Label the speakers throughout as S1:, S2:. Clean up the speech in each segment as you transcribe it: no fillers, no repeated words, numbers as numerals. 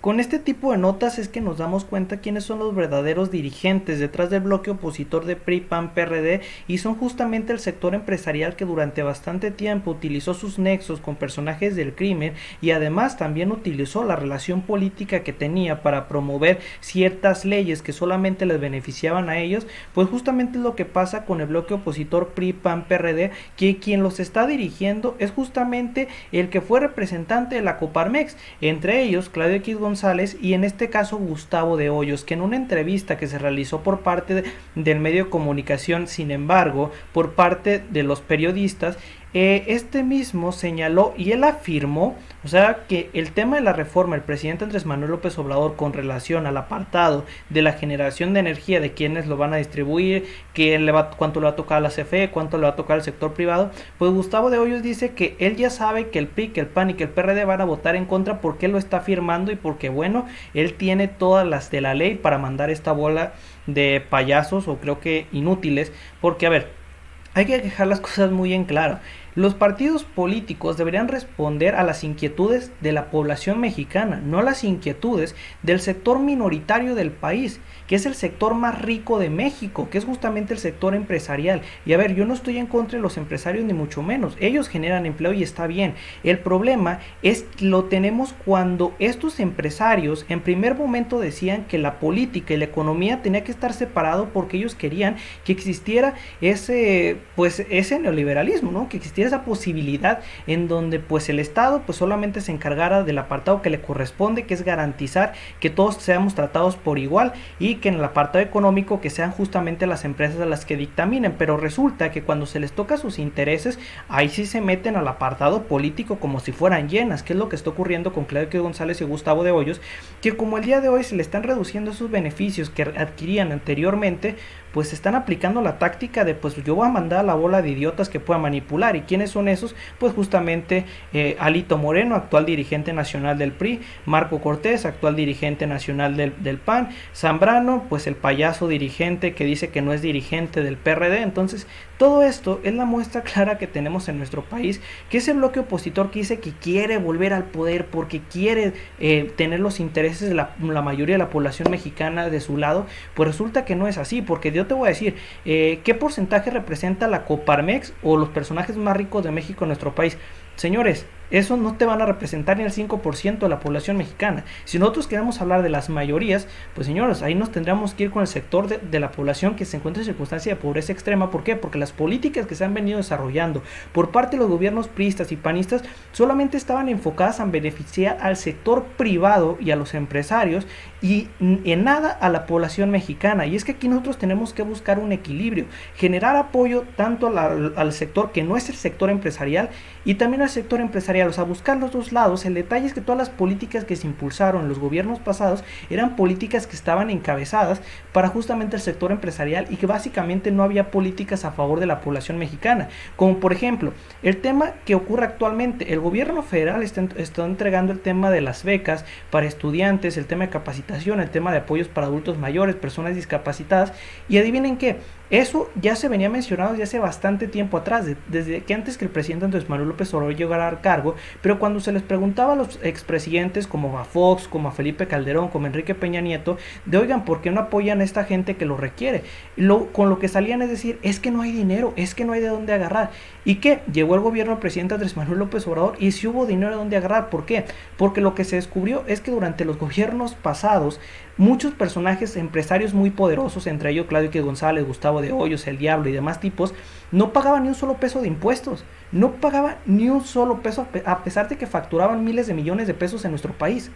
S1: Con este tipo de notas es que nos damos cuenta quiénes son los verdaderos dirigentes detrás del bloque opositor de PRI, PAN, PRD, y son justamente el sector empresarial que durante bastante tiempo utilizó sus nexos con personajes del crimen y además también utilizó la relación política que tenía para promover ciertas leyes que solamente les beneficiaban a ellos. Pues justamente es lo que pasa con el bloque opositor PRI, PAN, PRD, que quien los está dirigiendo es justamente el que fue representante de la Coparmex, entre ellos Claudio X González y en este caso Gustavo de Hoyos, que en una entrevista que se realizó por parte del medio de comunicación, sin embargo, por parte de los periodistas, este mismo señaló y él afirmó, o sea, que el tema de la reforma del presidente Andrés Manuel López Obrador con relación al apartado de la generación de energía, de quiénes lo van a distribuir, cuánto le va a tocar a la CFE, cuánto le va a tocar al sector privado, pues Gustavo de Hoyos dice que él ya sabe que el PRI, que el PAN y que el PRD van a votar en contra porque él lo está firmando y porque, bueno, él tiene todas las de la ley para mandar esta bola de payasos o creo que inútiles, porque a ver, hay que dejar las cosas muy en claro. Los partidos políticos deberían responder a las inquietudes de la población mexicana, no a las inquietudes del sector minoritario del país, que es el sector más rico de México, que es justamente el sector empresarial. Y a ver, yo no estoy en contra de los empresarios ni mucho menos, ellos generan empleo y está bien. El problema es lo tenemos cuando estos empresarios en primer momento decían que la política y la economía tenía que estar separado porque ellos querían que existiera ese neoliberalismo, ¿no? Que existiera esa posibilidad en donde pues el Estado pues solamente se encargara del apartado que le corresponde, que es garantizar que todos seamos tratados por igual y que en el apartado económico que sean justamente las empresas a las que dictaminen, pero resulta que cuando se les toca sus intereses, ahí sí se meten al apartado político como si fueran llenas, que es lo que está ocurriendo con Claudio González y Gustavo de Hoyos, que como el día de hoy se le están reduciendo esos beneficios que adquirían anteriormente, pues están aplicando la táctica de pues yo voy a mandar a la bola de idiotas que pueda manipular. ¿Y quiénes son esos? Pues justamente Alito Moreno, actual dirigente nacional del PRI, Marco Cortés, actual dirigente nacional del PAN, Zambrano, pues el payaso dirigente que dice que no es dirigente del PRD. Entonces todo esto es la muestra clara que tenemos en nuestro país, que ese bloque opositor que dice que quiere volver al poder porque quiere tener los intereses de la mayoría de la población mexicana de su lado, pues resulta que no es así, porque yo te voy a decir, ¿qué porcentaje representa la Coparmex o los personajes más ricos de México en nuestro país? Señores, eso no te van a representar ni el 5% de la población mexicana. Si nosotros queremos hablar de las mayorías, pues señores, ahí nos tendríamos que ir con el sector de la población que se encuentra en circunstancia de pobreza extrema. ¿Por qué? Porque las políticas que se han venido desarrollando por parte de los gobiernos priistas y panistas solamente estaban enfocadas en beneficiar al sector privado y a los empresarios y en nada a la población mexicana. Y es que aquí nosotros tenemos que buscar un equilibrio, generar apoyo tanto al sector que no es el sector empresarial y también al sector empresarial, o sea, buscar los dos lados. El detalle es que todas las políticas que se impulsaron en los gobiernos pasados eran políticas que estaban encabezadas para justamente el sector empresarial y que básicamente no había políticas a favor de la población mexicana, como por ejemplo el tema que ocurre actualmente. El gobierno federal está entregando el tema de las becas para estudiantes, el tema de capacitación, el tema de apoyos para adultos mayores, personas discapacitadas, y adivinen qué, eso ya se venía mencionado desde hace bastante tiempo atrás, desde que antes que el presidente Andrés Manuel López Obrador llegara al cargo, pero cuando se les preguntaba a los expresidentes como a Fox, como a Felipe Calderón, como a Enrique Peña Nieto, de oigan, ¿por qué no apoyan a esta gente que lo requiere? Con lo que salían es decir, es que no hay dinero, es que no hay de dónde agarrar. ¿Y qué? Llegó el gobierno del presidente Andrés Manuel López Obrador y sí hubo dinero de dónde agarrar. ¿Por qué? Porque lo que se descubrió es que durante los gobiernos pasados, muchos personajes empresarios muy poderosos, entre ellos Claudio X González, Gustavo de Hoyos, El Diablo y demás tipos, no pagaban ni un solo peso de impuestos, no pagaban ni un solo peso a pesar de que facturaban miles de millones de pesos en nuestro país.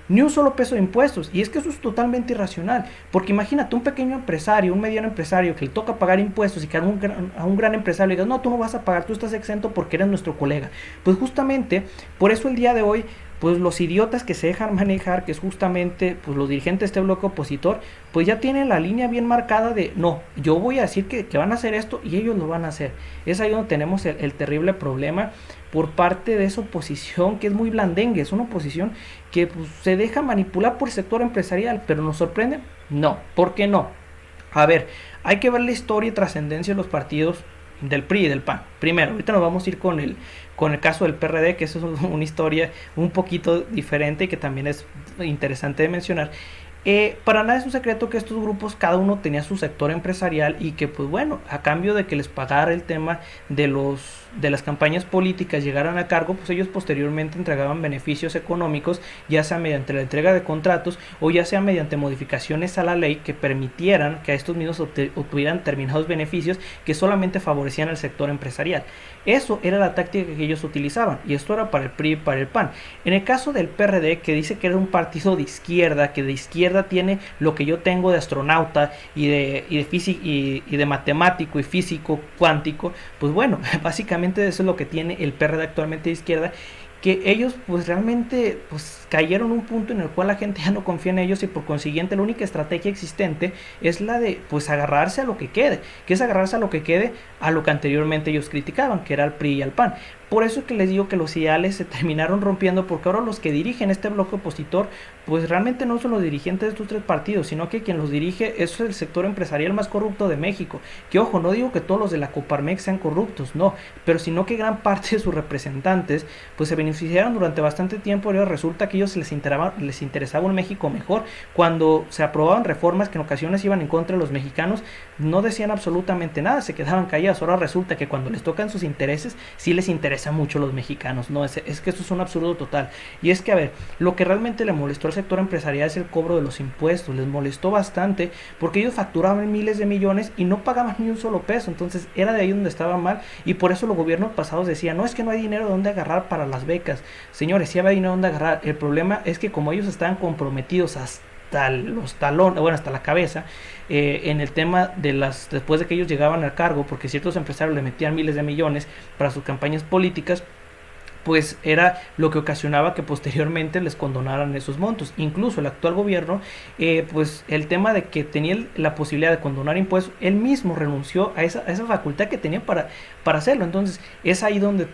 S1: Ni un solo peso de impuestos, y es que eso es totalmente irracional, porque imagínate un pequeño empresario, un mediano empresario que le toca pagar impuestos y que a un gran empresario le digas, no, tú no vas a pagar, tú estás exento porque eres nuestro colega. Pues justamente, por eso el día de hoy, pues los idiotas que se dejan manejar, que es justamente pues los dirigentes de este bloque opositor, pues ya tienen la línea bien marcada de, no, yo voy a decir que van a hacer esto y ellos lo van a hacer. Es ahí donde tenemos el terrible problema por parte de esa oposición que es muy blandengue, es una oposición que pues, se deja manipular por el sector empresarial, pero ¿nos sorprende? No, ¿por qué no? A ver, hay que ver la historia y trascendencia de los partidos del PRI y del PAN. Primero, ahorita nos vamos a ir con el caso del PRD, que eso es una historia un poquito diferente y que también es interesante de mencionar. Para nada es un secreto que estos grupos cada uno tenía su sector empresarial y que pues bueno, a cambio de que les pagara el tema de las campañas políticas llegaran a cargo, pues ellos posteriormente entregaban beneficios económicos, ya sea mediante la entrega de contratos o ya sea mediante modificaciones a la ley que permitieran que a estos mismos obtuvieran determinados beneficios que solamente favorecían al sector empresarial. Eso era la táctica que ellos utilizaban y esto era para el PRI y para el PAN. En el caso del PRD, que dice que era un partido de izquierda, que de izquierda tiene lo que yo tengo de astronauta y de matemático y físico cuántico, pues bueno, básicamente eso es lo que tiene el PRD actualmente de izquierda, que ellos pues realmente pues cayeron en un punto en el cual la gente ya no confía en ellos y por consiguiente la única estrategia existente es la de pues agarrarse a lo que quede, que es agarrarse a lo que quede a lo que anteriormente ellos criticaban, que era al PRI y al PAN. Por eso es que les digo que los ideales se terminaron rompiendo, porque ahora los que dirigen este bloque opositor pues realmente no son los dirigentes de estos tres partidos, sino que quien los dirige es el sector empresarial más corrupto de México. Que ojo, no digo que todos los de la Coparmex sean corruptos, no, pero sino que gran parte de sus representantes pues se beneficiaron durante bastante tiempo y ahora resulta que a ellos les interesaba un México mejor. Cuando se aprobaban reformas que en ocasiones iban en contra de los mexicanos, no decían absolutamente nada, se quedaban callados. Ahora resulta que cuando les tocan sus intereses, sí les interesa mucho a los mexicanos. No, es que esto es un absurdo total. Y es que, a ver, lo que realmente le molestó al sector empresarial es el cobro de los impuestos. Les molestó bastante porque ellos facturaban miles de millones y no pagaban ni un solo peso. Entonces era de ahí donde estaba mal y por eso los gobiernos pasados decían, no, es que no hay dinero donde agarrar para las becas. Señores, sí había dinero donde agarrar. El problema es que como ellos estaban comprometidos hasta los talones, bueno, hasta la cabeza, en el tema después de que ellos llegaban al cargo, porque ciertos empresarios le metían miles de millones para sus campañas políticas, pues era lo que ocasionaba que posteriormente les condonaran esos montos. Incluso el actual gobierno, pues el tema de que tenía la posibilidad de condonar impuestos, él mismo renunció a esa facultad que tenía para hacerlo. Entonces es ahí donde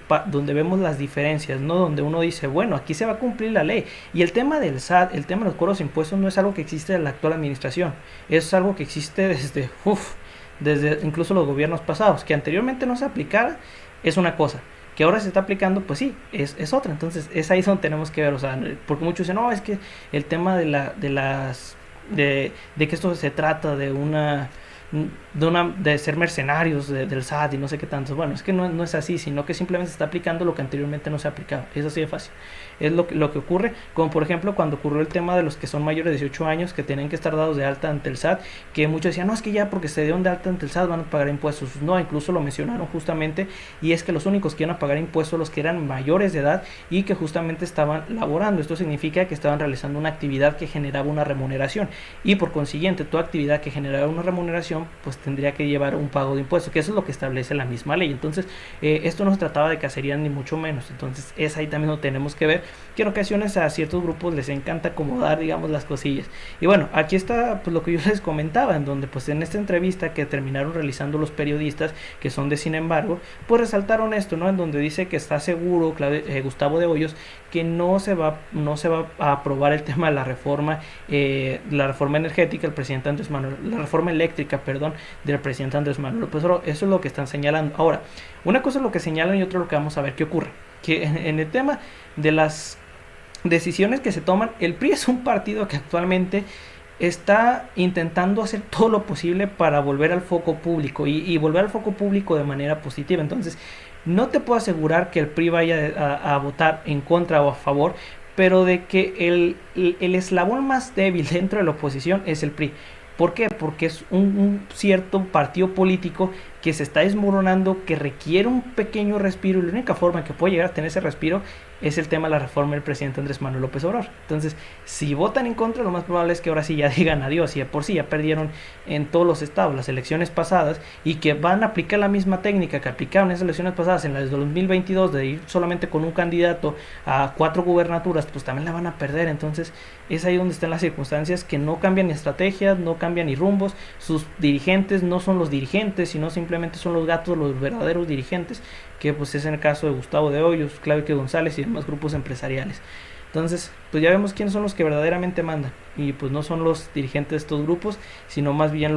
S1: vemos las diferencias, ¿no? Donde uno dice, bueno, aquí se va a cumplir la ley. Y el tema del SAT, el tema de los cobros de impuestos no es algo que existe en la actual administración, es algo que existe desde incluso los gobiernos pasados, que anteriormente no se aplicara, es una cosa que ahora se está aplicando, pues sí, es otra. Entonces es ahí donde tenemos que ver, o sea, porque muchos dicen, no, es que el tema de que esto se trata de ser mercenarios del SAT y no sé qué tanto. Bueno, es que no es así, sino que simplemente se está aplicando lo que anteriormente no se aplicaba. Es así de fácil. Es lo que ocurre, como por ejemplo cuando ocurrió el tema de los que son mayores de 18 años que tienen que estar dados de alta ante el SAT, que muchos decían, no, es que ya porque se dieron de alta ante el SAT van a pagar impuestos. No, incluso lo mencionaron justamente, y es que los únicos que iban a pagar impuestos los que eran mayores de edad y que justamente estaban laborando. Esto significa que estaban realizando una actividad que generaba una remuneración, y por consiguiente toda actividad que generaba una remuneración pues tendría que llevar un pago de impuestos, que eso es lo que establece la misma ley. Entonces esto no se trataba de cacería ni mucho menos. Entonces es ahí también donde tenemos que ver que en ocasiones a ciertos grupos les encanta acomodar, digamos, las cosillas. Y bueno, aquí está pues lo que yo les comentaba, en donde pues en esta entrevista que terminaron realizando los periodistas que son de Sin embargo, pues resaltaron esto, ¿no? En donde dice que está seguro Gustavo de Hoyos que no se va a aprobar el tema de la reforma energética del presidente Andrés Manuel, la reforma eléctrica, perdón, del presidente Andrés Manuel. Pues eso es lo que están señalando. Ahora, una cosa es lo que señalan y otra lo que vamos a ver qué ocurre. Que en el tema de las decisiones que se toman, el PRI es un partido que actualmente está intentando hacer todo lo posible para volver al foco público y volver al foco público de manera positiva. Entonces no te puedo asegurar que el PRI vaya a votar en contra o a favor, pero de que el eslabón más débil dentro de la oposición es el PRI. ¿Por qué? Porque es un cierto partido político que se está desmoronando, que requiere un pequeño respiro, y la única forma que puede llegar a tener ese respiro es el tema de la reforma del presidente Andrés Manuel López Obrador. Entonces, si votan en contra, lo más probable es que ahora sí ya digan adiós, y de por sí ya perdieron en todos los estados las elecciones pasadas, y que van a aplicar la misma técnica que aplicaron en esas elecciones pasadas, en las de 2022, de ir solamente con un candidato a 4 gubernaturas, pues también la van a perder. Entonces, es ahí donde están las circunstancias, que no cambian ni estrategias, no cambian ni rumbos, sus dirigentes no son los dirigentes, sino simplemente son los gatos, los verdaderos dirigentes, que pues es en el caso de Gustavo de Hoyos, Claudio González y demás grupos empresariales. Entonces, pues ya vemos quiénes son los que verdaderamente mandan, y pues no son los dirigentes de estos grupos, sino más bien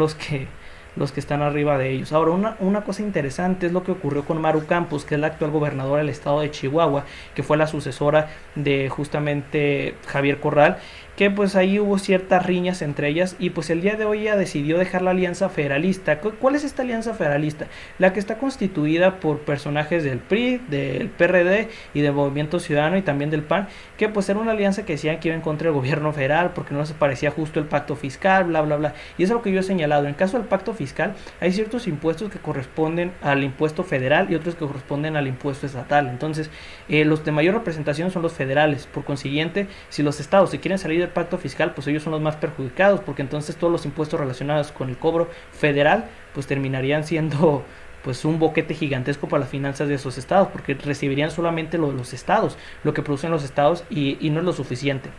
S1: los que están arriba de ellos. Ahora, una cosa interesante es lo que ocurrió con Maru Campos, que es la actual gobernadora del estado de Chihuahua, que fue la sucesora de justamente Javier Corral, que pues ahí hubo ciertas riñas entre ellas y pues el día de hoy ella decidió dejar la alianza federalista. ¿Cuál es esta alianza federalista? La que está constituida por personajes del PRI, del PRD y del Movimiento Ciudadano y también del PAN, que pues era una alianza que decían que iba en contra del gobierno federal porque no se parecía justo el pacto fiscal, bla bla bla. Y eso es lo que yo he señalado. En caso del pacto fiscal hay ciertos impuestos que corresponden al impuesto federal y otros que corresponden al impuesto estatal. Entonces los de mayor representación son los federales. Por consiguiente, si los estados se quieren salir del pacto fiscal, pues ellos son los más perjudicados, porque entonces todos los impuestos relacionados con el cobro federal pues terminarían siendo pues un boquete gigantesco para las finanzas de esos estados, porque recibirían solamente lo de los estados, lo que producen los estados y no es lo suficiente.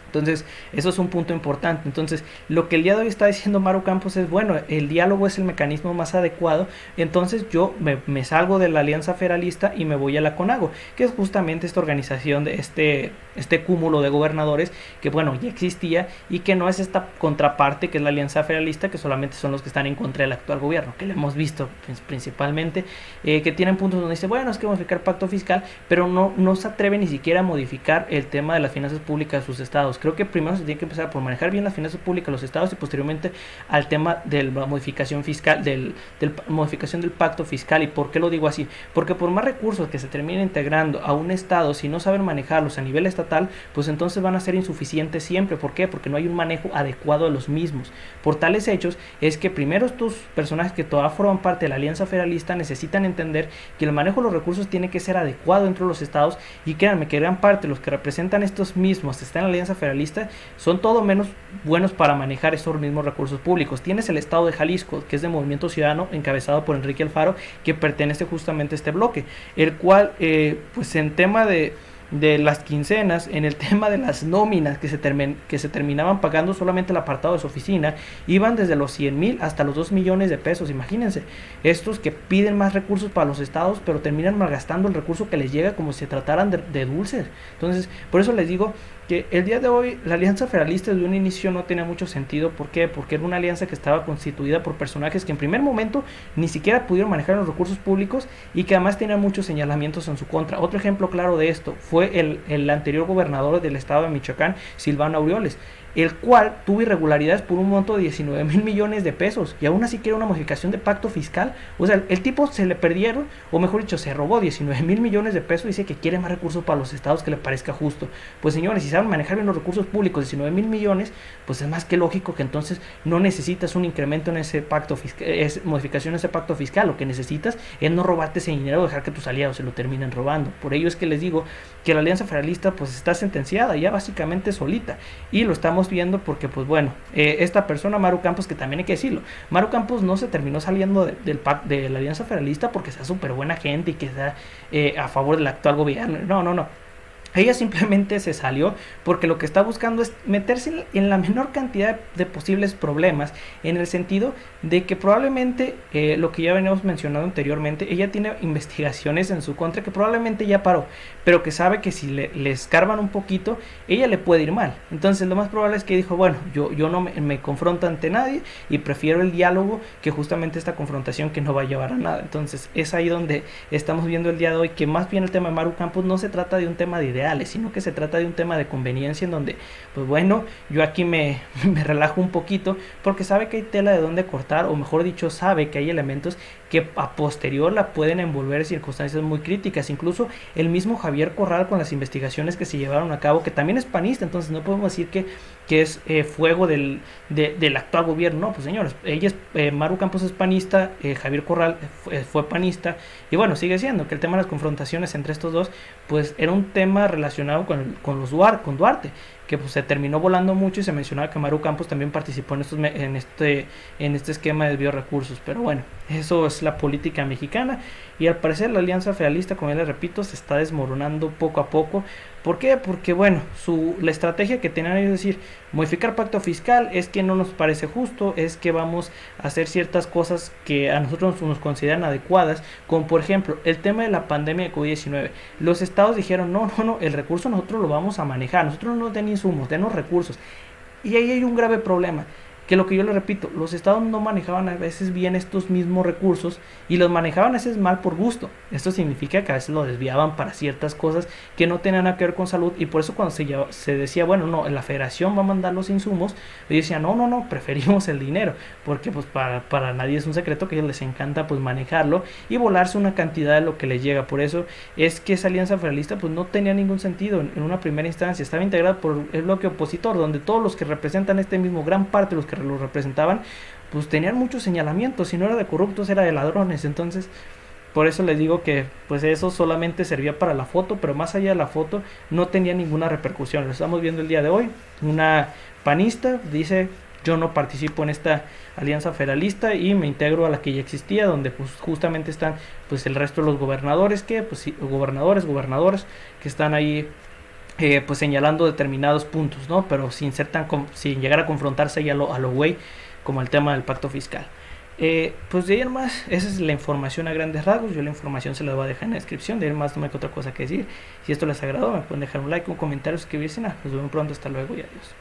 S1: Entonces, eso es un punto importante. Entonces, lo que el día de hoy está diciendo Maru Campos es, bueno, el diálogo es el mecanismo más adecuado, entonces yo me salgo de la Alianza Federalista y me voy a la CONAGO, que es justamente esta organización de este cúmulo de gobernadores que, bueno, ya existía y que no es esta contraparte que es la Alianza Federalista, que solamente son los que están en contra del actual gobierno, que lo hemos visto principalmente, que tienen puntos donde dice, bueno, es que modificar el pacto fiscal, pero no se atreve ni siquiera a modificar el tema de las finanzas públicas de sus estados. Creo que primero se tiene que empezar por manejar bien las finanzas públicas de los estados y posteriormente al tema de la modificación fiscal, modificación del pacto fiscal. ¿Y por qué lo digo así? Porque por más recursos que se terminen integrando a un estado, si no saben manejarlos a nivel estatal, pues entonces van a ser insuficientes siempre. ¿Por qué? Porque no hay un manejo adecuado de los mismos. Por tales hechos es que primero estos personajes que todavía forman parte de la Alianza Federalista necesitan entender que el manejo de los recursos tiene que ser adecuado dentro de los estados, y créanme que gran parte de los que representan estos mismos que están en la Alianza Federalista son todo menos buenos para manejar esos mismos recursos públicos. Tienes el estado de Jalisco, que es de Movimiento Ciudadano, encabezado por Enrique Alfaro, que pertenece justamente a este bloque, el cual pues en tema de las quincenas, en el tema de las nóminas que se terminaban pagando solamente el apartado de su oficina, iban desde los 100,000 hasta los 2 millones de pesos. Imagínense, estos que piden más recursos para los estados, pero terminan malgastando el recurso que les llega como si se trataran de dulces. Entonces, por eso les digo que el día de hoy la Alianza Federalista desde un inicio no tenía mucho sentido. ¿Por qué? Porque era una alianza que estaba constituida por personajes que en primer momento ni siquiera pudieron manejar los recursos públicos y que además tenían muchos señalamientos en su contra. Otro ejemplo claro de esto fue el anterior gobernador del estado de Michoacán, Silvano Aureoles, el cual tuvo irregularidades por un monto de 19,000 millones de pesos y aún así quiere una modificación de pacto fiscal. O sea, el tipo se le perdieron, o mejor dicho, se robó 19,000 millones de pesos y dice que quiere más recursos para los estados que le parezca justo. Pues señores, si saben manejar bien los recursos públicos, 19,000 millones, pues es más que lógico que entonces no necesitas un incremento en ese pacto fiscal, modificación en ese pacto fiscal. Lo que necesitas es no robarte ese dinero o dejar que tus aliados se lo terminen robando. Por ello es que les digo que la Alianza Federalista pues está sentenciada ya básicamente solita, y lo estamos viendo porque pues bueno, esta persona Maru Campos, que también hay que decirlo, Maru Campos no se terminó saliendo de la Alianza Federalista porque sea súper buena gente y que está a favor del actual gobierno. No. Ella simplemente se salió porque lo que está buscando es meterse en la menor cantidad de posibles problemas, en el sentido de que probablemente, lo que ya veníamos mencionando anteriormente, ella tiene investigaciones en su contra que probablemente ya paró, pero que sabe que si le escarban un poquito, ella le puede ir mal. Entonces lo más probable es que dijo, bueno, yo no me confronto ante nadie y prefiero el diálogo que justamente esta confrontación que no va a llevar a nada. Entonces es ahí donde estamos viendo el día de hoy que más bien el tema de Maru Campos no se trata de un tema de ideas, sino que se trata de un tema de conveniencia, en donde pues bueno, yo aquí me relajo un poquito porque sabe que hay tela de donde cortar, o mejor dicho, sabe que hay elementos que a posterior la pueden envolver en circunstancias muy críticas. Incluso el mismo Javier Corral, con las investigaciones que se llevaron a cabo, que también es panista, entonces no podemos decir que es fuego del actual gobierno. No, pues señores, Maru Campos es panista, Javier Corral fue panista, y bueno, sigue siendo que el tema de las confrontaciones entre estos dos pues era un tema relacionado con Duarte, que pues se terminó volando mucho, y se mencionaba que Maru Campos también participó en este esquema de biorecursos. Pero bueno, eso es la política mexicana, y al parecer la Alianza Federalista, como ya les repito, se está desmoronando poco a poco. ¿Por qué? Porque bueno, la estrategia que tenían ellos, es decir, modificar pacto fiscal, es que no nos parece justo, es que vamos a hacer ciertas cosas que a nosotros nos consideran adecuadas, como por ejemplo el tema de la pandemia de COVID-19. Los estados dijeron, no, el recurso nosotros lo vamos a manejar, nosotros no nos den insumos, denos recursos. Y ahí hay un grave problema. que lo que yo le repito, los estados no manejaban a veces bien estos mismos recursos y los manejaban a veces mal por gusto. Esto significa que a veces lo desviaban para ciertas cosas que no tenían nada que ver con salud, y por eso cuando se decía, bueno, no, la federación va a mandar los insumos, yo decía, no, no, no, preferimos el dinero, porque pues para nadie es un secreto que a ellos les encanta pues manejarlo y volarse una cantidad de lo que les llega. Por eso es que esa alianza federalista pues no tenía ningún sentido en una primera instancia. Estaba integrada por el bloque opositor, donde todos los que representan este mismo, gran parte de los que lo representaban, pues tenían muchos señalamientos, si no era de corruptos era de ladrones. Entonces por eso les digo que pues eso solamente servía para la foto, pero más allá de la foto no tenía ninguna repercusión. Lo estamos viendo el día de hoy. Una panista dice, yo no participo en esta alianza federalista y me integro a la que ya existía, donde pues justamente están pues el resto de los gobernadores, que pues gobernadoras que están ahí pues señalando determinados puntos, ¿no? Pero sin ser sin llegar a confrontarse ya a lo güey, como el tema del pacto fiscal. Pues de ahí en más, esa es la información a grandes rasgos. Yo la información se la voy a dejar en la descripción. De ahí en más no me queda otra cosa que decir. Si esto les agradó, me pueden dejar un like, un comentario, suscribirse. Nos vemos pronto, hasta luego y adiós.